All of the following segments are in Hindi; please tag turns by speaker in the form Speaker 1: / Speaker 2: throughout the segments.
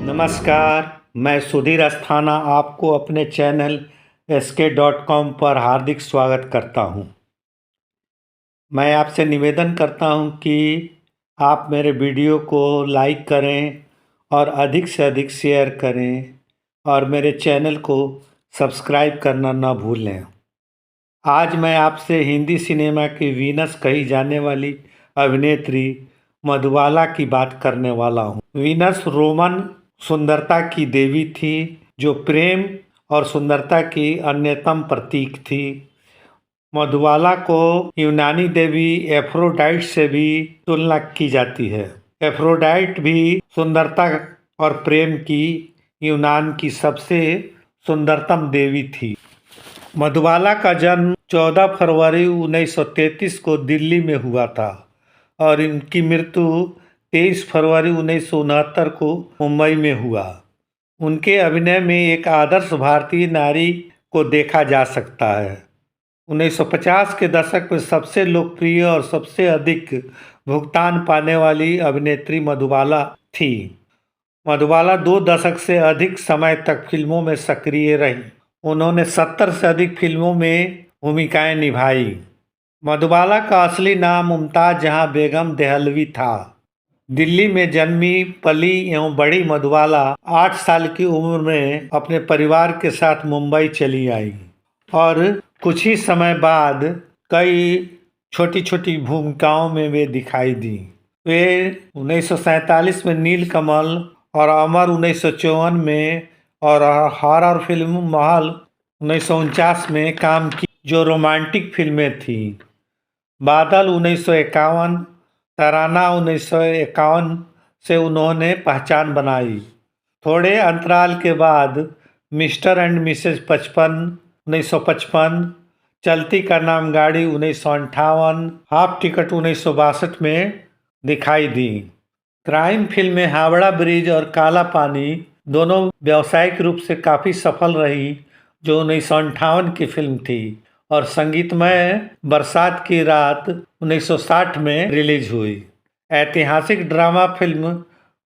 Speaker 1: नमस्कार, मैं सुधीर अस्थाना आपको अपने चैनल SK.com पर हार्दिक स्वागत करता हूं। मैं आपसे निवेदन करता हूं कि आप मेरे वीडियो को लाइक करें और अधिक से अधिक शेयर करें और मेरे चैनल को सब्सक्राइब करना न भूलें। आज मैं आपसे हिंदी सिनेमा की वीनस कही जाने वाली अभिनेत्री मधुबाला की बात करने वाला हूं। वीनस रोमन सुंदरता की देवी थी, जो प्रेम और सुंदरता की अन्यतम प्रतीक थी। मधुबाला को यूनानी देवी एफ्रोडाइट से भी तुलना की जाती है। एफ्रोडाइट भी सुंदरता और प्रेम की यूनान की सबसे सुंदरतम देवी थी। मधुबाला का जन्म 14 फरवरी 1933 को दिल्ली में हुआ था और इनकी मृत्यु 23 फरवरी 1969 को मुंबई में हुआ। उनके अभिनय में एक आदर्श भारतीय नारी को देखा जा सकता है। 1950 के दशक में सबसे लोकप्रिय और सबसे अधिक भुगतान पाने वाली अभिनेत्री मधुबाला थी। मधुबाला 2 दशक से अधिक समय तक फिल्मों में सक्रिय रही। उन्होंने 70 से अधिक फिल्मों में भूमिकाएं निभाई। मधुबाला का असली नाम मुमताज जहां बेगम देहलवी था। दिल्ली में जन्मी, पली एवं बड़ी मधुबाला 8 साल की उम्र में अपने परिवार के साथ मुंबई चली आई और कुछ ही समय बाद कई छोटी छोटी भूमिकाओं में वे दिखाई दी। वे 1947 में नीलकमल और अमर 1954 में और हॉरर फिल्म महल 1949 में काम की, जो रोमांटिक फिल्में थीं। बादल 1951, तराना 1951 से उन्होंने पहचान बनाई। थोड़े अंतराल के बाद मिस्टर एंड मिसेज 55 1955, चलती का नाम गाड़ी 1958, हाफ टिकट 1962 में दिखाई दी। क्राइम फिल्में हावड़ा ब्रिज और काला पानी दोनों व्यावसायिक रूप से काफ़ी सफल रही, जो 1958 की फिल्म थी, और संगीतमय बरसात की रात 1960 में रिलीज हुई। ऐतिहासिक ड्रामा फिल्म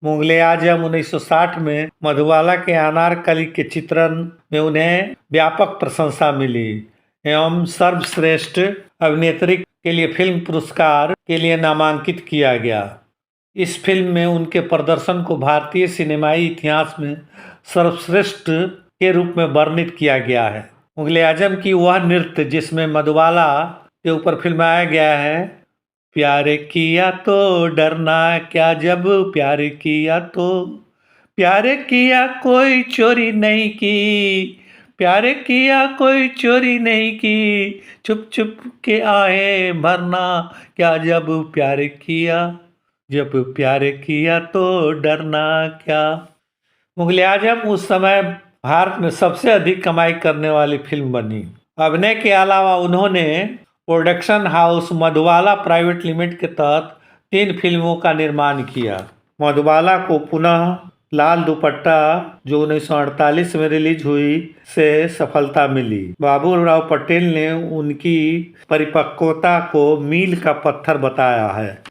Speaker 1: मुगल-ए-आजम 1960 में मधुबाला के अनारकली के चित्रण में उन्हें व्यापक प्रशंसा मिली एवं सर्वश्रेष्ठ अभिनेत्री के लिए फिल्म पुरस्कार के लिए नामांकित किया गया। इस फिल्म में उनके प्रदर्शन को भारतीय सिनेमाई इतिहास में सर्वश्रेष्ठ के रूप में वर्णित किया गया है। मुगल-ए-आजम की वह नृत्य जिसमें मधुबाला के ऊपर फिल्माया गया है, प्यार किया तो डरना क्या, जब प्यार किया तो प्यार किया कोई चोरी नहीं की, प्यार किया कोई चोरी नहीं की, छुप छुप के आए भरना क्या, जब प्यार किया तो डरना क्या। मुगल-ए-आजम उस समय भारत में सबसे अधिक कमाई करने वाली फिल्म बनी। अभिनय के अलावा उन्होंने production house Madhubala private limited के तहत 3 फिल्मों का निर्माण किया। मधुबाला को पुनः लाल दुपट्टा, जो 1948 में रिलीज हुई, से सफलता मिली। बाबूराव पटेल ने उनकी परिपक्वता को मील का पत्थर बताया है।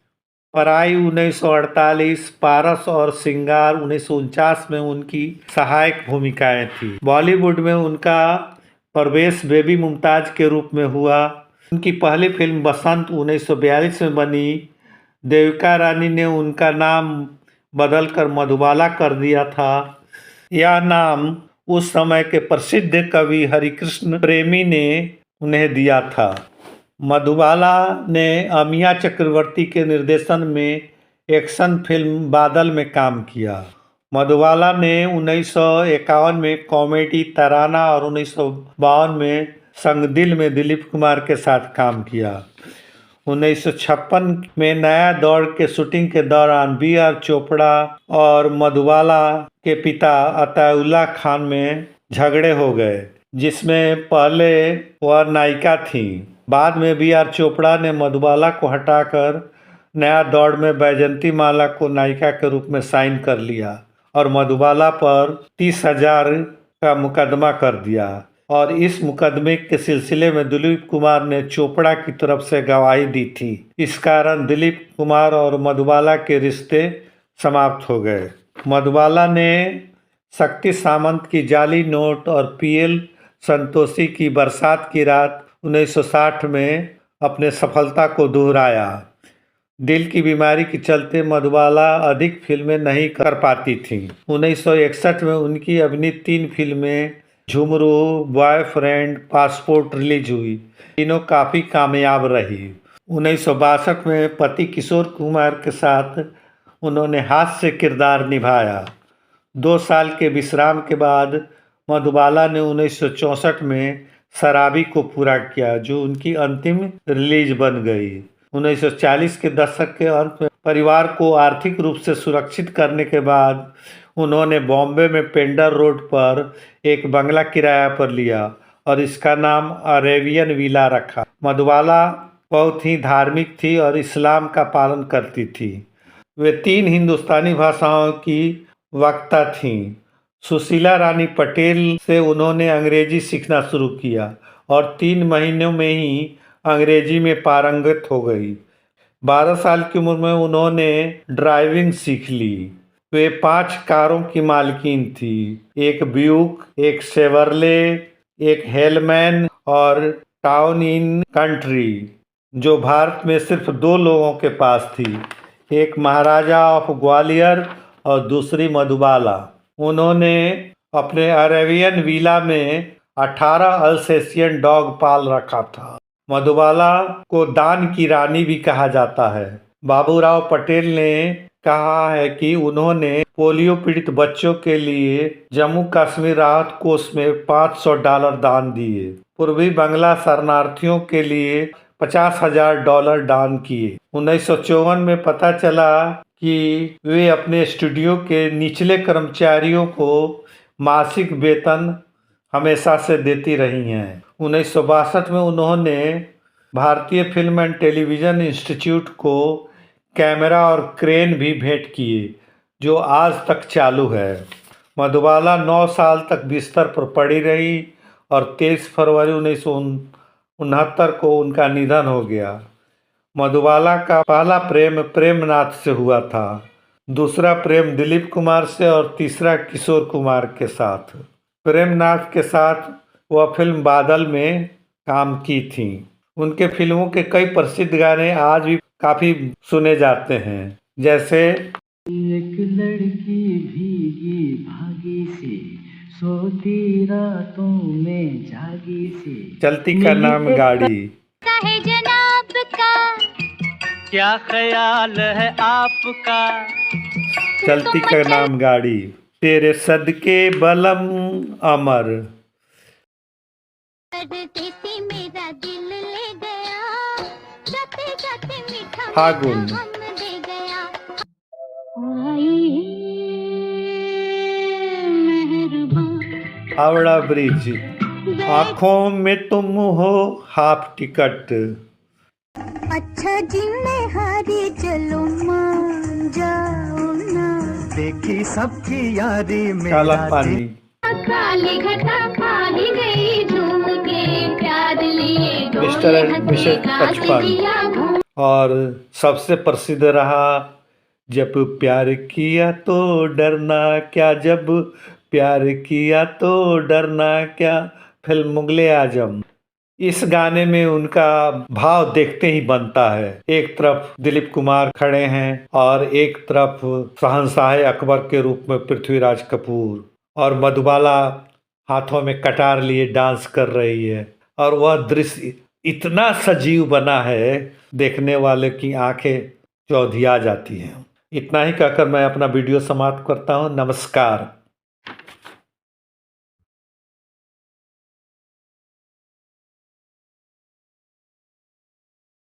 Speaker 1: पराई 1948, पारस और सिंगार 1949 में उनकी सहायक भूमिकाएं थी। बॉलीवुड में उनका प्रवेश बेबी मुमताज के रूप में हुआ। उनकी पहली फिल्म बसंत 1942 में बनी। देविका रानी ने उनका नाम बदलकर मधुबाला कर दिया था। यह नाम उस समय के प्रसिद्ध कवि हरिकृष्ण प्रेमी ने उन्हें दिया था। मधुबाला ने अमिया चक्रवर्ती के निर्देशन में एक्शन फिल्म बादल में काम किया। मधुबाला ने 1951 में कॉमेडी तराना और 1952 में संग दिल में दिलीप कुमार के साथ काम किया। 1956 में नया दौर के शूटिंग के दौरान B.R. चोपड़ा और मधुबाला के पिता अताउल्ला खान में झगड़े हो गए, जिसमें पहले वह नायिका थीं। बाद में B.R. चोपड़ा ने मधुबाला को हटाकर नया दौर में बैजंती माला को नायिका के रूप में साइन कर लिया और मधुबाला पर 30,000 का मुकदमा कर दिया, और इस मुकदमे के सिलसिले में दिलीप कुमार ने चोपड़ा की तरफ से गवाही दी थी। इस कारण दिलीप कुमार और मधुबाला के रिश्ते समाप्त हो गए। मधुबाला ने शक्ति सामंत की जाली नोट और पीएल संतोषी की बरसात की रात 1960 में अपने सफलता को दोहराया। दिल की बीमारी के चलते मधुबाला अधिक फिल्में नहीं कर पाती थीं। 1961 में उनकी अभिनीत 3 फिल्में झुमरू, बॉयफ्रेंड, पासपोर्ट रिलीज हुई। तीनों काफ़ी कामयाब रही। 1962 में पति किशोर कुमार के साथ उन्होंने हास्य किरदार निभाया। 2 साल के विश्राम के बाद मधुबाला ने 1964 में शराबी को पूरा किया, जो उनकी अंतिम रिलीज बन गई। 1940 के दशक के अंत में परिवार को आर्थिक रूप से सुरक्षित करने के बाद उन्होंने बॉम्बे में पेंडर रोड पर एक बंगला किराया पर लिया और इसका नाम अरेबियन विला रखा। मधुबाला बहुत ही धार्मिक थी और इस्लाम का पालन करती थी। वे 3 हिंदुस्तानी भाषाओं की वक्ता थीं। सुशीला रानी पटेल से उन्होंने अंग्रेजी सीखना शुरू किया और 3 महीनों में ही अंग्रेजी में पारंगत हो गई। 12 साल की उम्र में उन्होंने ड्राइविंग सीख ली। वे 5 कारों की मालकिन थी, एक ब्यूक, एक शेवरले, एक हेलमैन और टाउन इन कंट्री, जो भारत में सिर्फ 2 लोगों के पास थी, एक महाराजा ऑफ ग्वालियर और दूसरी मधुबाला। उन्होंने अपने अरेबियन विला में 18 अल्सेशियन डॉग पाल रखा था। मधुबाला को दान की रानी भी कहा जाता है। बाबूराव पटेल ने कहा है कि उन्होंने पोलियो पीड़ित बच्चों के लिए जम्मू कश्मीर राहत कोष में $500 दान दिए। पूर्वी बांग्ला शरणार्थियों के लिए $50,000 दान किए। 1954 में पता चला कि वे अपने स्टूडियो के निचले कर्मचारियों को मासिक वेतन हमेशा से देती रही हैं। 1962 में उन्होंने भारतीय फिल्म एंड टेलीविज़न इंस्टीट्यूट को कैमरा और क्रेन भी भेंट किए, जो आज तक चालू है। मधुबाला 9 साल तक बिस्तर पर पड़ी रही और 23 फरवरी 1969 को उनका निधन हो गया। मधुबाला का पहला प्रेम प्रेमनाथ से हुआ था, दूसरा प्रेम दिलीप कुमार से और तीसरा किशोर कुमार के साथ। प्रेमनाथ के साथ वह फिल्म बादल में काम की थी। उनके फिल्मों के कई प्रसिद्ध गाने आज भी काफ़ी सुने जाते हैं, जैसे
Speaker 2: एक लड़की भीगी भागी सी सोती रातों में जागी सी,
Speaker 1: चलती का नाम गाड़ी,
Speaker 3: है जनाब का
Speaker 2: क्या ख्याल है आपका,
Speaker 1: चलती का नाम गाड़ी, तेरे सदके बलम अमर,
Speaker 3: देती मेरा दिल ले गया, जाते जाते मीठा
Speaker 1: फागुन,
Speaker 3: दे गया, आई मेहरबान,
Speaker 1: हावड़ा ब्रिज, आँखों में तुम हो हाफ टिकट,
Speaker 3: अच्छा जिन्ने हारी चलो मान जाओ ना,
Speaker 2: देखी सबकी यारी में
Speaker 1: काला पानी,
Speaker 3: काली घटा खाली गई झूम के प्यार लिए
Speaker 1: मिस्टर एंड मिसेस 55। और सबसे प्रसिद्ध रहा जब प्यार किया तो डरना क्या, जब प्यार किया तो डरना क्या, फिल्म मुगले आजम। इस गाने में उनका भाव देखते ही बनता है। एक तरफ दिलीप कुमार खड़े हैं और एक तरफ शहंशाह अकबर के रूप में पृथ्वीराज कपूर, और मधुबाला हाथों में कटार लिए डांस कर रही है, और वह दृश्य इतना सजीव बना है, देखने वाले की आंखें चौधिया जाती हैं। इतना ही कहकर मैं अपना वीडियो समाप्त करता हूँ। नमस्कार।